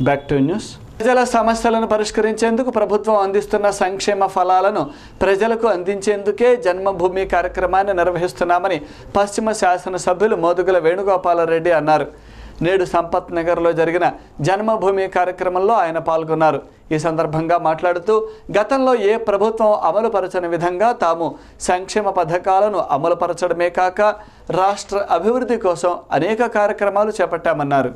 Back to news. ప్రజల సమస్యలను పరిష్కరించేందుకు ప్రభుత్వం అందిస్తున్న సంక్షేమ ఫలాలను ప్రజలకు అందించేందుకే జన్మభూమి కార్యక్రమాన్ని నిర్వహిస్తున్నామని పశ్చిమ శాసనసభ్యులు మోదుగుల వేణుగోపాలరెడ్డి అన్నారు. నేడు సంపత్ నగర్లో జరిగిన జన్మభూమి కార్యక్రమంలో ఆయన పాల్గొన్నారు. ఈ సందర్భంగా మాట్లాడుతూ గతంలో ఏ ప్రభుత్వం అమలుపరచని విధంగా తాము సంక్షేమ పథకాలను అమలుపరచడమే కాక రాష్ట్ర అభివృద్ధి కోసం అనేక కార్యక్రమాలు చేపట్టామన్నారు.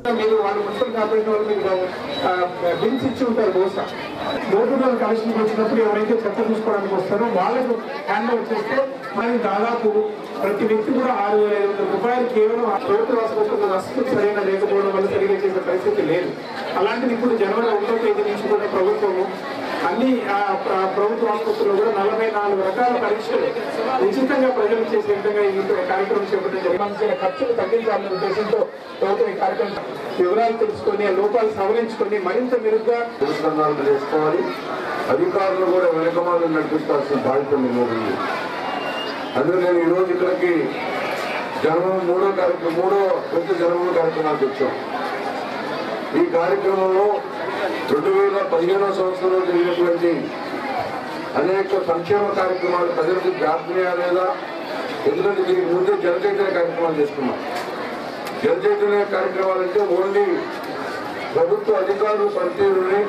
కలెక్షన్ వచ్చినప్పుడు ఎవరైతే చెత్త చూసుకోవడానికి వస్తారో వాళ్ళకు హ్యాండ్ ఓవర్ చేస్తే మనకి దాదాపు ప్రతి వ్యక్తి కూడా 6,500 రూపాయలు కేవలం ప్రభుత్వ ఆసుపత్రుల వసతులు సరైన లేకపోవడం వల్ల సరిగా చేసే పరిస్థితి లేదు. అలాంటిది ఇప్పుడు జనవరి 1వ తేదీ నుంచి కూడా ప్రభుత్వము అన్ని ప్రభుత్వ ఆసుపత్రుల్లో కూడా 44 రకాల పరీక్షలు ఉచితంగా ప్రజలు చేసే విధంగా ఈ కార్యక్రమం చేపట్టడం జరిగింది. ఖర్చులు తగ్గించాలనే ఉద్దేశంతో ప్రభుత్వం ఈ కార్యక్రమం వివరాలు తెలుసుకొని లోపాలు సవరించుకొని మరింత మెరుగ్గా చేసుకోవాలి. అధికారులు కూడా వెనుకమాలను నడిపించాల్సిన బాధ్యత మీద. అందుకే నేను ఈరోజు ఇక్కడికి మూడో పెద్ద జన్మభూమి కార్యక్రమానికి వచ్చాం. ఈ కార్యక్రమంలో 2015వ సంవత్సరంలో జరిగినటువంటి అనేక సంక్షేమ కార్యక్రమాలు ప్రజలకు జ్ఞాపకమయ్యా లేదా? ఎందుకంటే దీనికి ముందే జనచైతన్య కార్యక్రమాలు చేసుకున్నాం. జనచైతన్య కార్యక్రమాలు అంటే ఓన్లీ ప్రభుత్వ అధికారులు పనితీరుని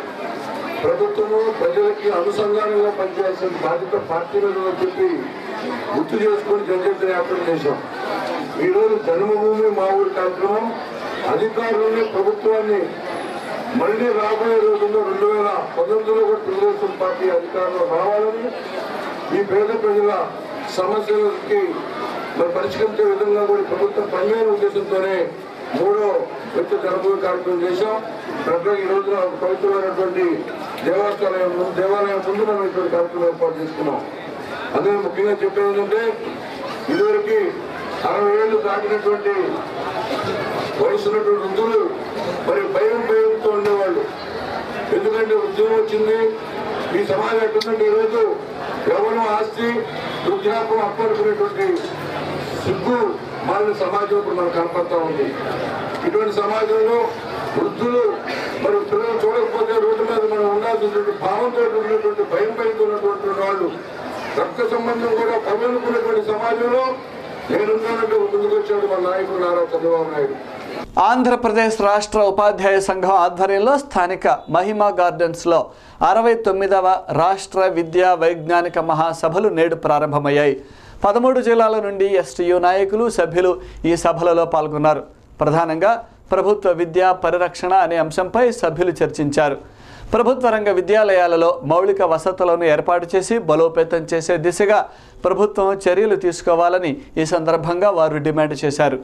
ప్రభుత్వము ప్రజలకి అనుసంధానంగా పనిచేయాల్సిన బాధ్యత పార్టీ మీద చెప్పి గుర్తు చేసుకుని జనచైతన్య యాత్ర చేశాం. ఈరోజు జన్మభూమి మా ఊరి కార్యక్రమం అధికారులని ప్రభుత్వాన్ని మళ్ళీ రాబోయే రోజుల్లో 2019లో కూడా తెలుగుదేశం పార్టీ అధికారంలో రావాలని ఈ పేద ప్రజల సమస్యలకి పరిష్కరించే విధంగా కూడా ప్రభుత్వం పనిచేయని ఉద్దేశంతోనే మూడో పెద్ద జన్మభూమి కార్యక్రమం చేశాం. ప్రజలు ఈ రోజున పవిత్రమైనటువంటి దేవాలయం ముందు మనం ఇటువంటి కార్యక్రమం ఏర్పాటు చేసుకున్నాం. అందుకే ముఖ్యంగా చెప్పేది ఏంటంటే ఇదివరకు 60 ఏళ్ళు దాటినటువంటి వయసున్నటువంటి వృద్ధులు మరి భయంతో ఉండేవాళ్ళు. ఎందుకంటే ఉద్యోగం వచ్చింది, ఈ సమాజం ఎట్టుందంటే ఈరోజు ఎవరు ఆస్తి వృద్ధాపం అప్పనుకునేటువంటి సిగ్గు మారిన సమాజం ఇప్పుడు మనకు కనపడతా ఉంది. ఇటువంటి సమాజంలో వృద్ధులు మరి పిల్లలు చూడకపోతే రోడ్డు మీద మనం ఉండాల్సినటువంటి భావంతో ఉన్నటువంటి భయంతో ఉన్నటువంటి వాళ్ళు రక్త సంబంధం కూడా పనుకున్నటువంటి సమాజంలో నేనున్నట్టు ముందుకొచ్చాడు మన నాయకుడు నారా చంద్రబాబు నాయుడు. ఆంధ్రప్రదేశ్ రాష్ట్ర ఉపాధ్యాయ సంఘం ఆధ్వర్యంలో స్థానిక మహిమా గార్డెన్స్లో 69వ రాష్ట్ర విద్యా వైజ్ఞానిక మహాసభలు నేడు ప్రారంభమయ్యాయి. 13 జిల్లాల నుండి ఎస్టీయూ నాయకులు సభ్యులు ఈ సభలలో పాల్గొన్నారు. ప్రధానంగా ప్రభుత్వ విద్యా పరిరక్షణ అనే అంశంపై సభ్యులు చర్చించారు. ప్రభుత్వ రంగ విద్యాలయాలలో మౌలిక వసతులను ఏర్పాటు చేసి బలోపేతం చేసే దిశగా ప్రభుత్వం చర్యలు తీసుకోవాలని ఈ సందర్భంగా వారు డిమాండ్ చేశారు.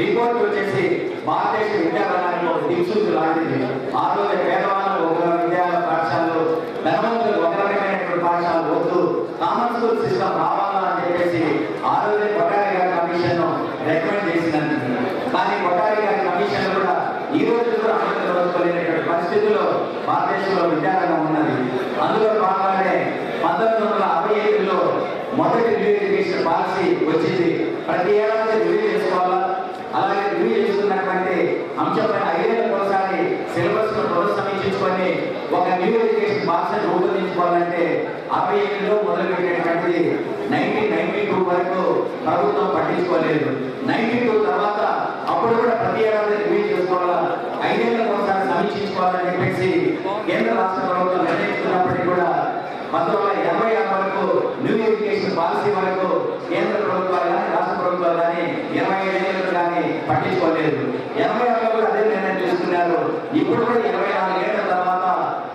రిపోర్ట్ వచ్చేసి భారతదేశ విద్యారంగానికి ఒక దిక్సూచి లాంటిది. ఆ రోజు పేదవాళ్ళు ఒక విద్యాలయ పాఠశాలలు, ధనవంతులు ఒక రకమైనటువంటి పాఠశాలలు వద్దు, కామన్ స్కూల్ సిస్టమ్ రావాలా అని చెప్పేసి ఆ రోజే కొట్టారి గారి కమిషన్ రికమెండ్ చేసినది. కానీ కొట్టారి గారి కమిషన్ కూడా ఈ రోజు కూడా అమలు జరుగుతున్నటువంటి పరిస్థితుల్లో భారతదేశంలో విద్యారంగం ఉన్నది. అందులో భాగంగానే 1965లో మొదటి న్యూ ఎడ్యుకేషన్ పాలసీ వచ్చింది. ప్రతి ఏడాది రివ్యూ చేసుకోవాలా. అలాగే రివ్యూ చేసుకున్నటువంటి అంశంపైన 5 ఏళ్ళకు ఒకసారి సిలబస్ ను పునఃసమీక్షించుకొని ఒక న్యూ ఎడ్యుకేషన్ పాలసీని రూపొందించుకోవాలంటే 67లో మొదలుపెట్టినటువంటిది 1992 వరకు ప్రభుత్వం పట్టించుకోలేదు. 92 తర్వాత అప్పుడు కూడా ప్రతి ఏడాది రివ్యూ చేసుకోవాలా, 5 ఏళ్ళకు ఒకసారి సమీక్షించుకోవాలని చెప్పేసి కేంద్ర రాష్ట్ర ప్రభుత్వం నిర్ణయించుకున్నప్పటికీ కూడా అందువల్ల 86 వరకు న్యూ ఎడ్యుకేషన్ పాలసీ వరకు కేంద్ర ప్రభుత్వాలు కానీ రాష్ట్ర ప్రభుత్వాలు కానీ 25 ఏళ్ళు కానీ పట్టించుకోలేదు. 86లో కూడా అదే నిర్ణయం తీసుకున్నారు. ఇప్పుడు కూడా 24 ఏళ్ల తర్వాత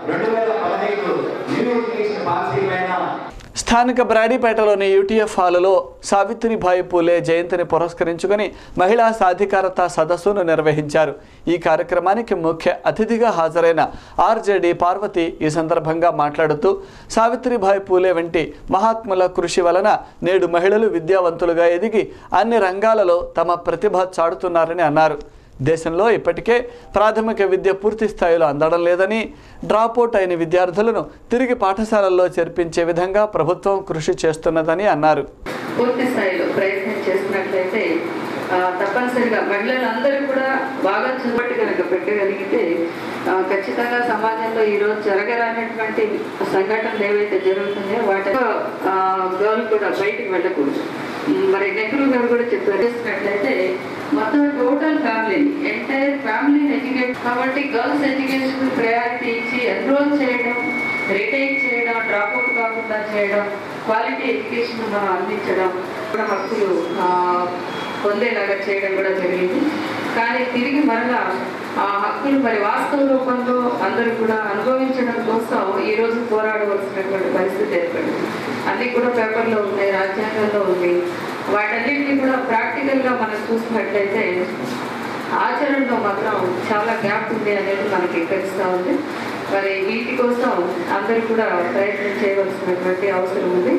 2015 న్యూ ఎడ్యుకేషన్ పాలసీ పైన స్థానిక బ్రాడీపేటలోని యూటీఎఫ్ హాలులో సావిత్రిబాయి పూలే జయంతిని పురస్కరించుకుని మహిళా సాధికారత సదస్సును నిర్వహించారు. ఈ కార్యక్రమానికి ముఖ్య అతిథిగా హాజరైన ఆర్జేడీ పార్వతి ఈ సందర్భంగా మాట్లాడుతూ సావిత్రిబాయి పూలే వంటి మహాత్ముల కృషి వలన నేడు మహిళలు విద్యావంతులుగా ఎదిగి అన్ని రంగాలలో తమ ప్రతిభ చాటుతున్నారని అన్నారు. దేశంలో ఇప్పటికే ప్రాథమిక విద్య పూర్తి స్థాయిలో అందడం లేదని, డ్రాప్అవుట్ అయిన విద్యార్థులను తిరిగి పాఠశాలల్లో చేర్పించే విధంగా ప్రభుత్వం కృషి చేస్తున్నదని అన్నారు. పూర్తి స్థాయిలో ప్రయత్నం చేసినట్లయితే తప్పనిసరిగా మహిళలందరూ కూడా బాగా చదువుబట్టి కనుక పెట్టగలిగితే ఖచ్చితంగా సమాజంలో ఈరోజు జరగరానటువంటి సంఘటనలు ఏవైతే జరుగుతున్నాయో వాటి గర్ల్ కూడా బయటికి వెళ్ళకూడదు. మరి నెహ్రూ గారు కూడా చేసినట్లయితే మొత్తం టోటల్ ఫ్యామిలీ ఎంటైర్ ఫ్యామిలీని ఎడ్యుకేట్ కాబట్టి గర్ల్స్ ఎడ్యుకేషన్ ప్రయారిటీ ఇచ్చి ఎన్రోల్ చేయడం, రిటైన్ చేయడం, డ్రాప్అవుట్ కాకుండా చేయడం, క్వాలిటీ ఎడ్యుకేషన్ మనం అందించడం కూడా హక్కులు పొందేలాగా చేయడం కూడా జరిగింది. కానీ తిరిగి మరలా ఆ హక్కులు మరి వాస్తవ రూపంలో అందరూ కూడా అనుభవించడం కోసం ఈరోజు పోరాడవలసినటువంటి పరిస్థితి ఏర్పడింది. అన్నీ కూడా పేపర్లో ఉన్నాయి, రాజ్యాంగంలో ఉంది. వాటన్నిటినీ కూడా ప్రాక్టికల్గా మనం చూసినట్లయితే ఆచరణలో మాత్రం చాలా గ్యాప్ ఉంది అనేది మనకి తెలుస్తూ ఉంది. మరి వీటి కోసం అందరూ కూడా ప్రయత్నం చేయవలసినటువంటి అవసరం ఉంది.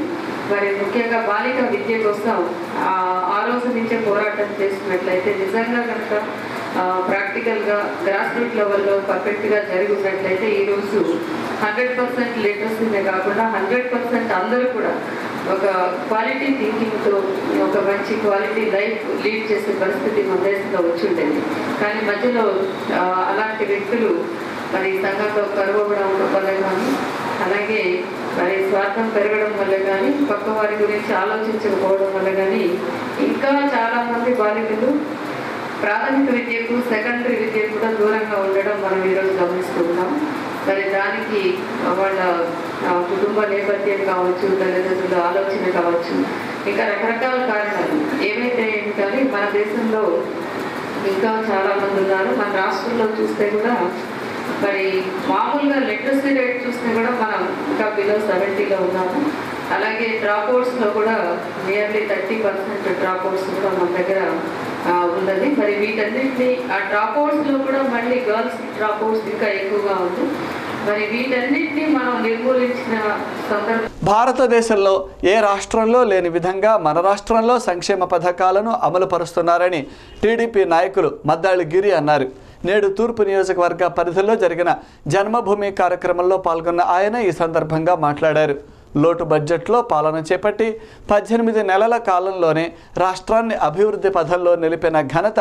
మరి ముఖ్యంగా బాలిక విద్య కోసం ఆ రోజు నుంచే పోరాటం చేసినట్లయితే నిజంగా కనుక ప్రాక్టికల్గా గ్రాస్ రూట్ లెవెల్లో పర్ఫెక్ట్గా జరుగుతున్నట్లయితే ఈరోజు 100% లిటరసీనే కాకుండా 100% అందరూ కూడా ఒక క్వాలిటీ థింకింగ్తో ఒక మంచి క్వాలిటీ లైఫ్ లీడ్ చేసే పరిస్థితి మన దేశంలో వచ్చి ఉండేది. కానీ మధ్యలో అలాంటి వ్యక్తులు మరి సంఘంలో కరువడం వల్ల కానీ, అలాగే మరి స్వార్థం పెరగడం వల్ల కానీ, పక్క వారి గురించి ఆలోచించకపోవడం వల్ల కానీ ఇంకా చాలామంది బాలికలు ప్రాథమిక విద్యకు, సెకండరీ విద్యకు కూడా దూరంగా ఉండడం మనం ఈరోజు గమనిస్తున్నాం. మరి దానికి వాళ్ళ కుటుంబ నేపథ్యం కావచ్చు, తల్లిదండ్రుల ఆలోచన కావచ్చు, ఇంకా రకరకాల కారణాలు ఏమైతే ఏంటి కానీ మన దేశంలో ఇంకా చాలామంది ఉన్నారు. మన రాష్ట్రంలో చూస్తే కూడా మరి మామూలుగా లిటరసీ రేట్ చూస్తే కూడా మనం ఇంకా బిలో 70లో ఉన్నాము. అలాగే డ్రాప్అవుట్స్లో కూడా నియర్లీ 30% డ్రాప్అవుట్స్ కూడా మన దగ్గర ఉన్నది. మరి వీటన్నిటిని ఆ డ్రాప్అవుట్స్లో కూడా మళ్ళీ గర్ల్స్ డ్రాప్అవుట్స్ ఇంకా ఎక్కువగా ఉంది. మరి వీటన్నిటిని మనం నిర్మూలించిన సందర్భం భారతదేశంలో ఏ రాష్ట్రంలో లేని విధంగా మన రాష్ట్రంలో సంక్షేమ పథకాలను అమలు పరుస్తున్నారని టీడీపీ నాయకులు మద్దాళి గిరి అన్నారు. నేడు తూర్పు నియోజకవర్గ పరిధిలో జరిగిన జన్మభూమి కార్యక్రమంలో పాల్గొన్న ఆయన ఈ సందర్భంగా మాట్లాడారు. లోటు బడ్జెట్లో పాలన చేపట్టి 18 నెలల కాలంలోనే రాష్ట్రాన్ని అభివృద్ధి పథంలో నిలిపిన ఘనత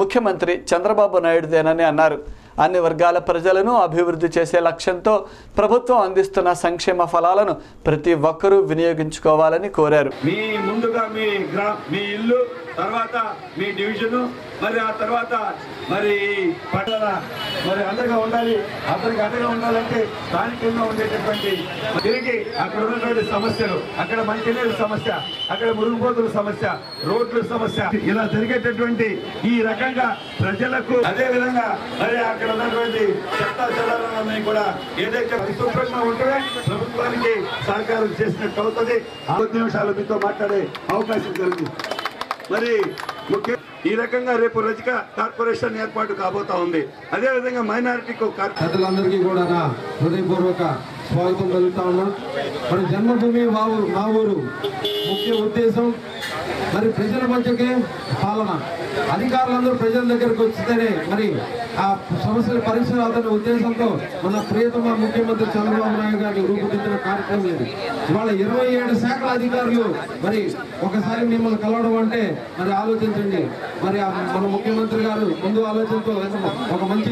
ముఖ్యమంత్రి చంద్రబాబు నాయుడుదేనని అన్నారు. అన్ని వర్గాల ప్రజలను అభివృద్ధి చేసే లక్ష్యంతో ప్రభుత్వం అందిస్తున్న సంక్షేమ ఫలాలను ప్రతి ఒక్కరూ వినియోగించుకోవాలని కోరారు. ముందుగా మీ ఇల్లు, తర్వాత మీ డివిజను, మరి ఆ తర్వాత మరి పట్టణ మరి అండగా ఉండాలి. అతనికి అండగా ఉండాలంటే స్థానికంగా ఉండేటటువంటి తిరిగి అక్కడ ఉన్నటువంటి సమస్యలు, అక్కడ మంచినీరు సమస్య, అక్కడ మురుగుపోతుల సమస్య, రోడ్ల సమస్య, ఇలా జరిగేటటువంటి ఈ రకంగా ప్రజలకు అదే విధంగా మరి అక్కడ ఉన్నటువంటి చట్ట చట్టాలన్నీ కూడా ఏదైతే పరిశుభ్రంగా ఉంటే ప్రభుత్వానికి సహకారం చేసినట్టు అవుతుంది. 5 నిమిషాలు మీతో మాట్లాడే అవకాశం కలిగింది. మరి ముఖ్య ఈ రకంగా రేపు రజక కార్పొరేషన్ ఏర్పాటు కాబోతా ఉంది. అదేవిధంగా మైనారిటీకి ప్రజలందరికీ కూడా నా హృదయపూర్వక స్వాగతం కలుగుతా ఉన్నాం. మరి జన్మభూమి మా ఊరు ముఖ్య ఉద్దేశం మరి ప్రజల మధ్యకే పాలన, అధికారులందరూ ప్రజల దగ్గరకు వచ్చితేనే మరి ఆ సమస్యల పరిష్కారాలనే ఉద్దేశంతో మన ప్రియతమ ముఖ్యమంత్రి చంద్రబాబు నాయుడు గారిని రూపుదిద్దిన కార్యక్రమం ఇది. ఇవాళ 27 శాఖల అధికారులు మరి ఒకసారి మిమ్మల్ని కలవడం అంటే మరి ఆలోచించండి. మరి మన ముఖ్యమంత్రి గారు ముందు ఆలోచనతో ఒక మంచి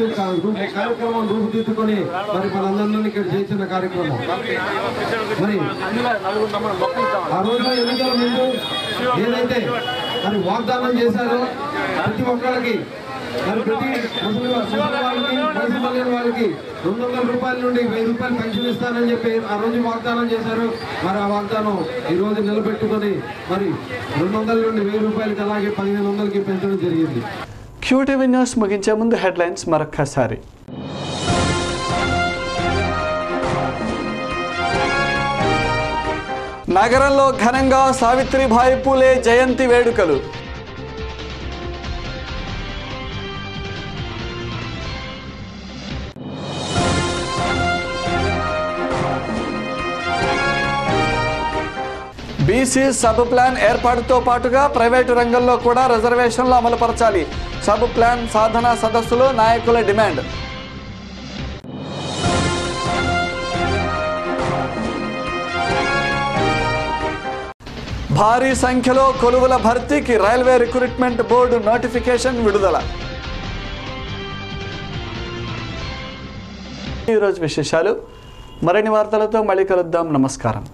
కార్యక్రమం రూపుదిద్దుకొని మరి మనందరినీ ఇక్కడ చేసిన కార్యక్రమం. మరి ఆ రోజు ఎన్నికల ముందు ఏదైతే మరి వాగ్దానం చేశారో ప్రతి ఒక్కరికి మరి ప్రతి ముసలి వారికి 200 రూపాయల నుండి 1000 రూపాయలు పెన్షన్ ఇస్తానని చెప్పి ఆ రోజు వాగ్దానం చేశారు. మరి ఆ వాగ్దానం ఈ రోజు నిలబెట్టుకొని మరి 200 నుండి 1000 రూపాయలకి అలాగే 1500కి పెంచడం జరిగింది. QTV న్యూస్ ముగించే ముందు హెడ్లైన్స్ మరొక్కసారి. నగరంలో ఘనంగా సావిత్రిబాయి పూలే జయంతి వేడుకలు. బీసీ సబ్ ప్లాన్ ఏర్పాటుతో పాటుగా ప్రైవేటు రంగంలో కూడా రిజర్వేషన్లు అమలుపరచాలి. సబ్ ప్లాన్ సాధన సదస్సులో నాయకుల డిమాండ్. భారీ సంఖ్యలో కొలువుల భర్తీకి రైల్వే రిక్రూట్మెంట్ బోర్డు నోటిఫికేషన్ విడుదల. ఈరోజు విశేషాలు. మరిన్ని వార్తలతో మళ్ళీ కలుద్దాం. నమస్కారం.